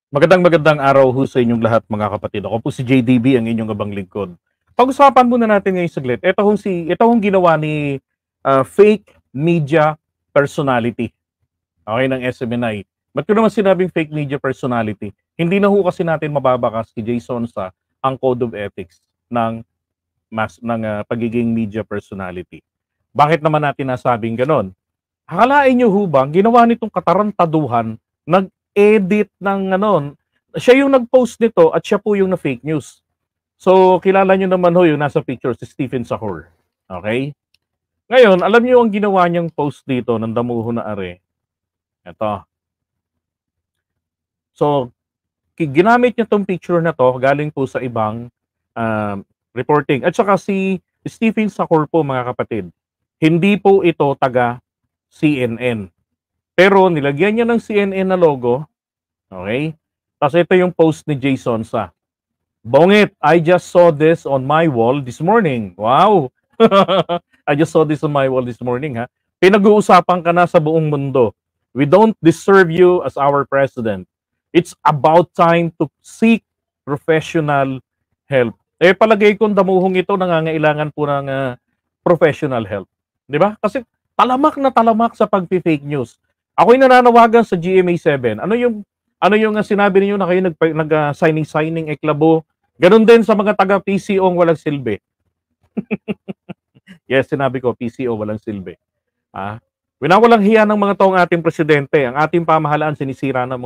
Magandang araw ho sa inyong lahat mga kapatid. Ako po si JDB, ang inyong abang lingkod. Pag-usapan muna natin ngayon saglit. Ito hong ginawa ni fake media personality. Okay, ng SMNI. Ba't ko naman sinabing fake media personality? Hindi na ho kasi natin mababakas kay Jason sa ang code of ethics ng pagiging media personality. Bakit naman natin nasabing ganon? Akalain niyo ho ba, ginawa nitong katarantaduhan, nag-edit ng ano, siya yung nag-post nito at siya po yung na-fake news. So, kilala niyo naman ho yung nasa picture, si Stephen Sahor. Okay? Ngayon, alam niyo ang ginawa niyang post dito ng damuho na are. Ito. So, ginamit niya tong picture na to galing po sa ibang um, reporting. At saka si Stephen Sahor po mga kapatid, hindi po ito taga CNN. Pero nilagyan niya ng CNN na logo. Okay? Tapos ito yung post ni Jason sa Bongit, I just saw this on my wall this morning. Wow! I just saw this on my wall this morning, ha? Pinag-uusapan ka na sa buong mundo. We don't deserve you as our president. It's about time to seek professional help. Palagay kong damuhong ito nangangailangan po ng professional help. Di ba? Kasi talamak na talamak sa pag-fake news. Ako'y nananawagan sa GMA7. Ano yung sinabi niyo na kayo nag-signing eklabo. Ganun din sa mga taga PCO walang silbi. Yes, sinabi ko PCO walang silbi. Winawalang hiya ng mga taong ating presidente. Ang ating pamahalaan sinisira ng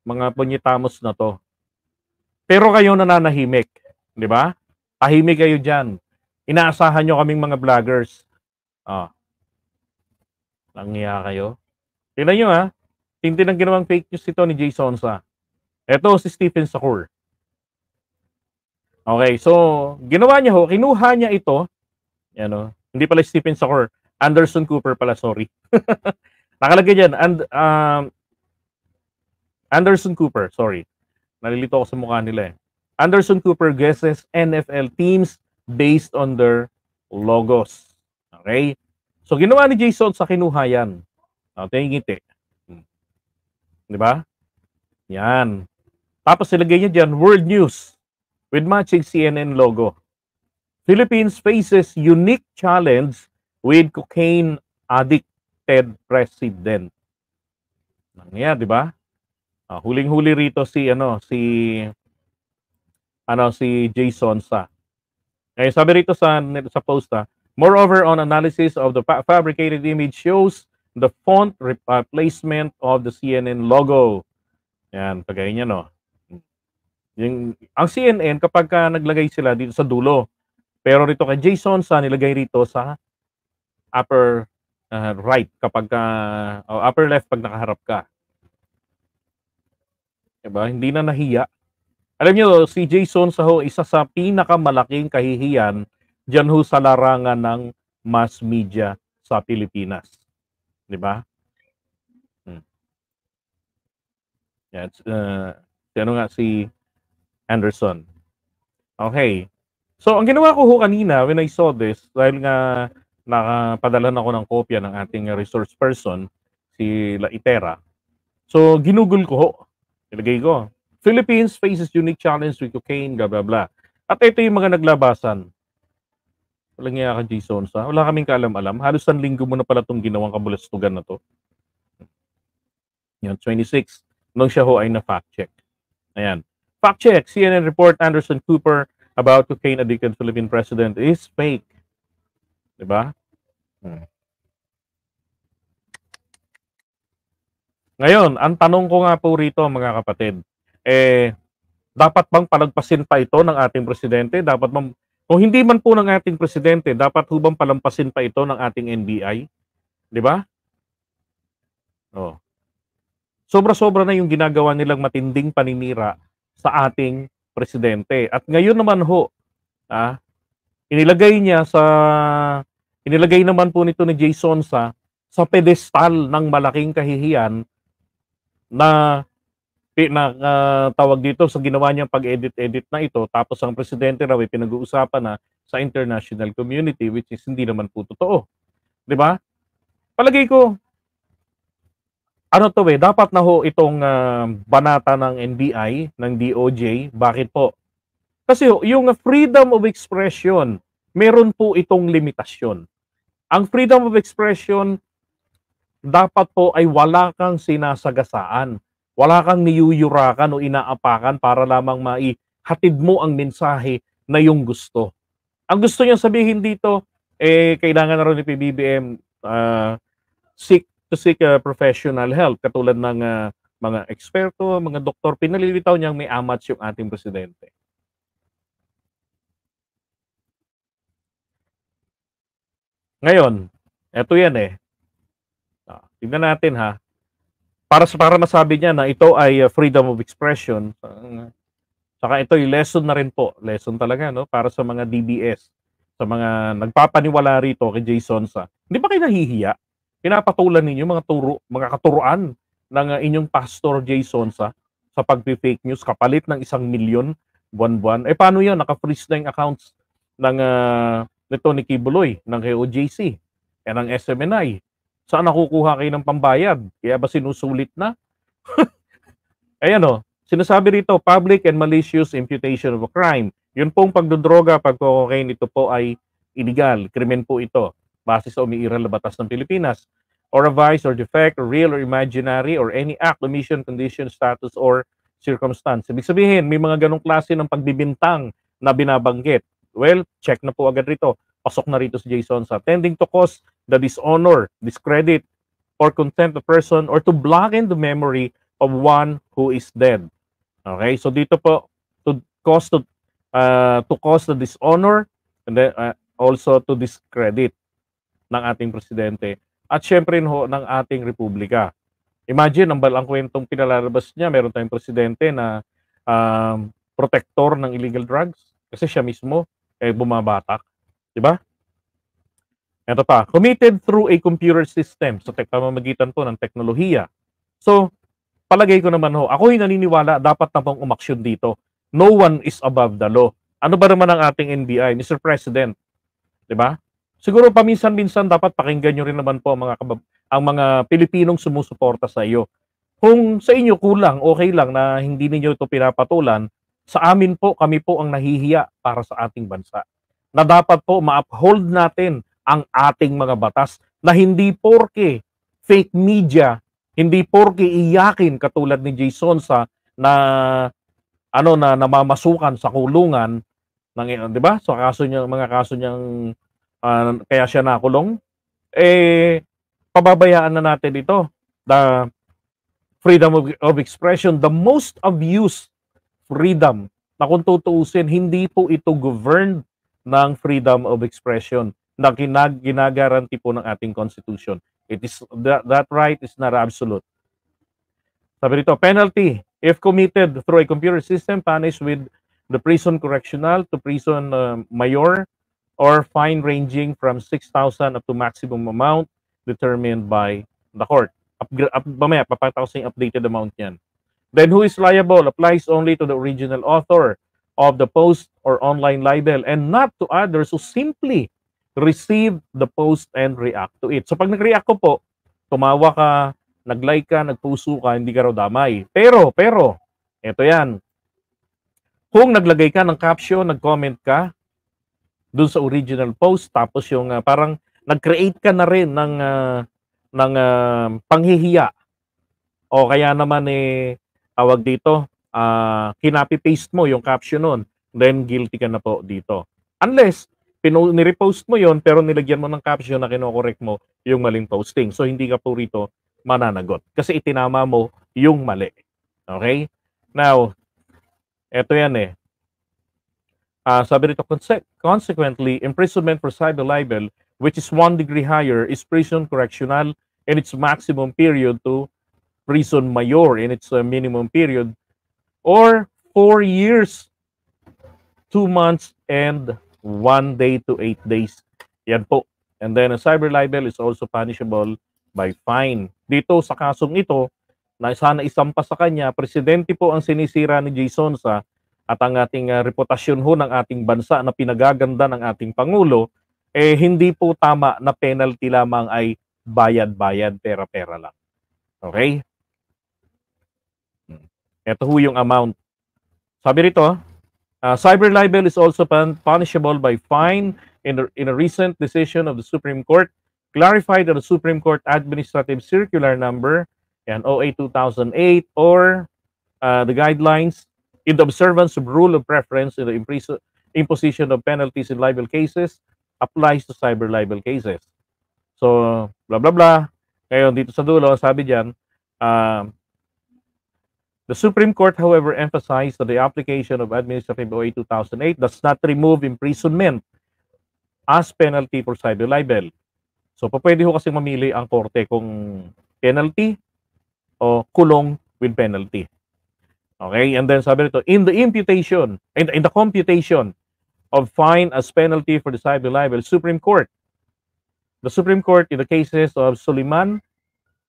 mga punyitamos na to. Pero kayo nananahimik, di ba? Tahimik kayo diyan. Inaasahan nyo kaming mga vloggers. Langya kayo. Tingnan nyo Tintin ang ginawang fake news ito ni Jason Sa. Ito si Stephen Sahor. Okay, so ginawa niya ho, kinuha niya ito, hindi pala Stephen Sahor, Anderson Cooper pala, sorry. Nakalagay diyan, Anderson Cooper, sorry. Nalilito ako sa mukha nila Anderson Cooper guesses NFL teams based on their logos. Okay? So ginawa ni Jason sa kinuha yan. Tingiti. Di ba? Yan. Tapos ilagay niya diyan, World News with matching CNN logo. Philippines faces unique challenge with cocaine addicted president. Nangyayari, di ba? Huling-huli rito si Jason Sa. Ngayon sabi rito sa post moreover on analysis of the fabricated image shows the font replacement of the CNN logo. Yan, pagay niya ang CNN kapag naglagay sila dito sa dulo. Pero rito kay Jason Sa nilagay rito sa upper right kapag upper left pag nakaharap ka. Diba? Hindi na nahiya. Alam niyo, si Jason Sa ho, isa sa pinakamalaking kahihiyan diyan ho sa larangan ng mass media sa Pilipinas. Di ba? Yan, si Anderson. Okay. So, ang ginawa ko ho kanina when I saw this, dahil nga nakapadala ako ng kopya ng ating resource person, si La Itera. So, ginugol ko ho. Ilagay ko, Philippines faces unique challenge with cocaine, blah, blah, blah. At ito yung mga naglabasan. Walang nga ka, Jason Sa. Wala kaming kaalam-alam. Halos 1 linggo mo na pala itong ginawang kabulastugan na to. Yan, 26. Nung siya ho ay na-fact check. Ayan. Fact check, CNN report Anderson Cooper about cocaine-addicted Philippine president is fake. Diba? Ngayon, ang tanong ko nga po rito mga kapatid, dapat bang palagpasin pa ito ng ating presidente? Kung hindi man po ng ating presidente, dapat ho bang palampasin pa ito ng ating NBI? Diba? Sobra-sobra na yung ginagawa nilang matinding paninira sa ating presidente. At ngayon naman ho, inilagay naman po nito ni Jason Sa pedestal ng malaking kahihiyan na tawag dito sa ginawa niyang pag-edit na ito, tapos ang presidente raw ay pinag-uusapan na sa international community, which is hindi naman po totoo. Di ba? Palagay ko, ano to dapat na ho itong banata ng NBI, ng DOJ. Bakit po? Kasi yung freedom of expression, meron po itong limitasyon. Ang freedom of expression, dapat po ay wala kang sinasagasaan. Wala kang niyuyurakan o inaapakan para lamang maihatid mo ang mensahe na yung gusto. Ang gusto niya sabihin dito, kailangan na rin ni PBBM seek professional help katulad ng mga eksperto, mga doktor. Pinalilitaw niyang may amats yung ating presidente. Ngayon, eto yan tignan natin ha. Para masabi niya na ito ay freedom of expression, saka ito yung lesson na rin po. Lesson talaga, no? Para sa mga DBS, sa mga nagpapaniwala rito kay Jay Sonsa. Hindi ba kayo nahihiya? Pinapatulan ninyo mga katuruan ng inyong pastor Jay Sonsa sa pag-fake news kapalit ng 1 milyon buwan-buwan. Paano yan? Naka-freeze na yung accounts ng nito ni Kibuloy, ng KOJC, ng SMNI. Saan nakukuha kayo ng pambayad? Kaya ba sinusulit na? Ayan sinasabi rito, public and malicious imputation of a crime. Yun pong pagdodroga, pagko-cocaine, ito po ay illegal. Krimen po ito, base sa umiiral na batas ng Pilipinas. Or a vice or defect, or real or imaginary, or any act, omission, condition, status, or circumstance. Ibig sabihin, may mga ganong klase ng pagbibintang na binabanggit. Well, check na po agad rito. Pasok na rito si Jay Sonsa. Tending to cause the dishonor, discredit, or contempt of person, or to blacken the memory of one who is dead. Okay, so dito po to cause the dishonor, and then also to discredit ng ating presidente at syempre ng ating republika. Imagine ang balang kwentong pinalalabas niya, meron tayong presidente na protector ng illegal drugs kasi siya mismo bumabatak, di ba? Ito pa, committed through a computer system sa pamamagitan po ng teknolohiya. So, palagay ko naman ako'y naniniwala dapat na pong umaksyon dito. No one is above the law. Ano ba naman ang ating NBI, Mr. President? 'Di ba? Siguro paminsan-minsan dapat pakinggan niyo rin naman po ang mga Pilipinong sumusuporta sa iyo. Kung sa inyo kulang, okay lang na hindi niyo ito pinapatulan, sa amin po, kami po ang nahihiya para sa ating bansa. Na dapat po ma-uphold natin ang ating mga batas na hindi porke fake media, hindi porke iyakin katulad ni Jay Sonsa na na namamasukan sa kulungan ng 'di ba? So mga kaso niyang kaya siya nakulong, pababayaan na natin ito. The freedom of expression, the most abused freedom na kung tutuusin, hindi po ito governed ng freedom of expression na ginagaranti po ng ating constitution. It is that right is not absolute. Sabi dito, penalty if committed through a computer system, punished with the prison correctional to prison mayor, or fine ranging from 6,000 up to maximum amount determined by the court. Mamaya, papakita ko sa updated amount yan. Then who is liable applies only to the original author of the post or online libel and not to others who simply receive the post and react to it. So pag nag-react ko po, tumawa ka, nag-like ka, nagpuso ka, hindi ka raw damay. Pero, eto yan. Kung naglagay ka ng caption, nag-comment ka dun sa original post, tapos yung parang nag-create ka na rin ng panghihiya. O kaya naman tawag dito, kinapi-paste mo yung caption nun, then guilty ka na po dito. Unless, nirepost mo yon pero nilagyan mo ng caption na kinokorek mo yung maling posting. So, hindi ka po rito mananagot. Kasi itinama mo yung mali. Okay? Now, eto yan sabi rito, consequently, imprisonment for cyber libel, which is 1 degree higher, is prison correctional in its maximum period to prison mayor in its minimum period, or 4 years, 2 months, and 1 day to 8 days. Yan po. And then a cyber libel is also punishable by fine. Dito sa kasong ito, na sana isampa sa kanya, presidente po ang sinisira ni Jay Sonsa at ang ating reputasyon ng ating bansa na pinagaganda ng ating Pangulo, hindi po tama na penalty lamang ay bayad-bayad, pera-pera lang. Okay? Ito ho yung amount. Sabi rito, cyber libel is also punishable by fine in a recent decision of the Supreme Court clarified that the Supreme Court Administrative Circular Number and OA 2008 or the guidelines in the observance of rule of preference in the imposition of penalties in libel cases applies to cyber libel cases. So, blah, blah, blah. Ngayon, dito sa dulo, sabi dyan, the Supreme Court, however, emphasized that the application of Administrative OA 2008 does not remove imprisonment as penalty for cyber libel. So, pwede ho kasi mamili ang korte kung penalty o kulong with penalty. Okay? And then sabi nito, in the computation of fine as penalty for the cyber libel, the Supreme Court in the cases of Suleiman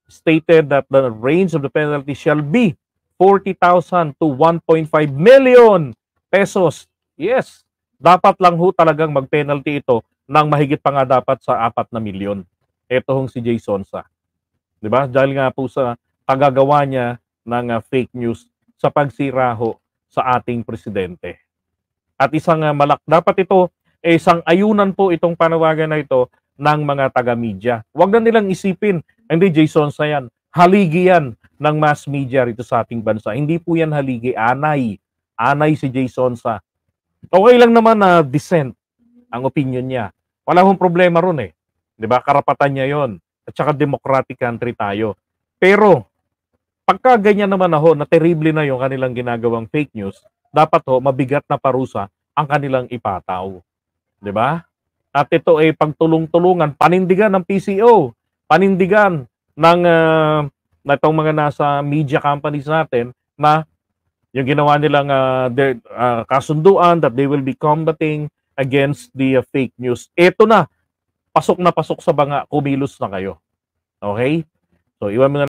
stated that the range of the penalty shall be 40,000 to 1.5 million pesos. Yes, dapat lang ho talagang mag-penalty ito nang mahigit pa nga dapat sa 4 na milyon. Ito hong si Jay Sonsa. Diba? Dahil nga po sa pagagawa niya ng fake news sa pagsira ho sa ating presidente. At isang dapat ito, isang ayunan po itong panawagan na ito ng mga taga-media. Huwag na nilang isipin, hindi Jay Sonsa yan, haligi yan ng mass media rito sa ating bansa. Hindi po yan haligi, anay. Anay si Jay Sonsa. Okay lang naman na dissent ang opinion niya. Wala hong problema ron eh. 'Di ba? Karapatan niya 'yon. At saka democratic country tayo. Pero pagka ganyan naman ho, na terrible na yung kanilang ginagawang fake news, dapat ho mabigat na parusa ang kanilang ipataw. 'Di ba? At ito ay pagtulong-tulungan, panindigan ng PCO, panindigan ng itong mga nasa media companies natin na yung ginawa nilang kasunduan that they will be combating against the fake news. Ito na pasok sa banga, kumilos na kayo. Okay? So, iwan mo na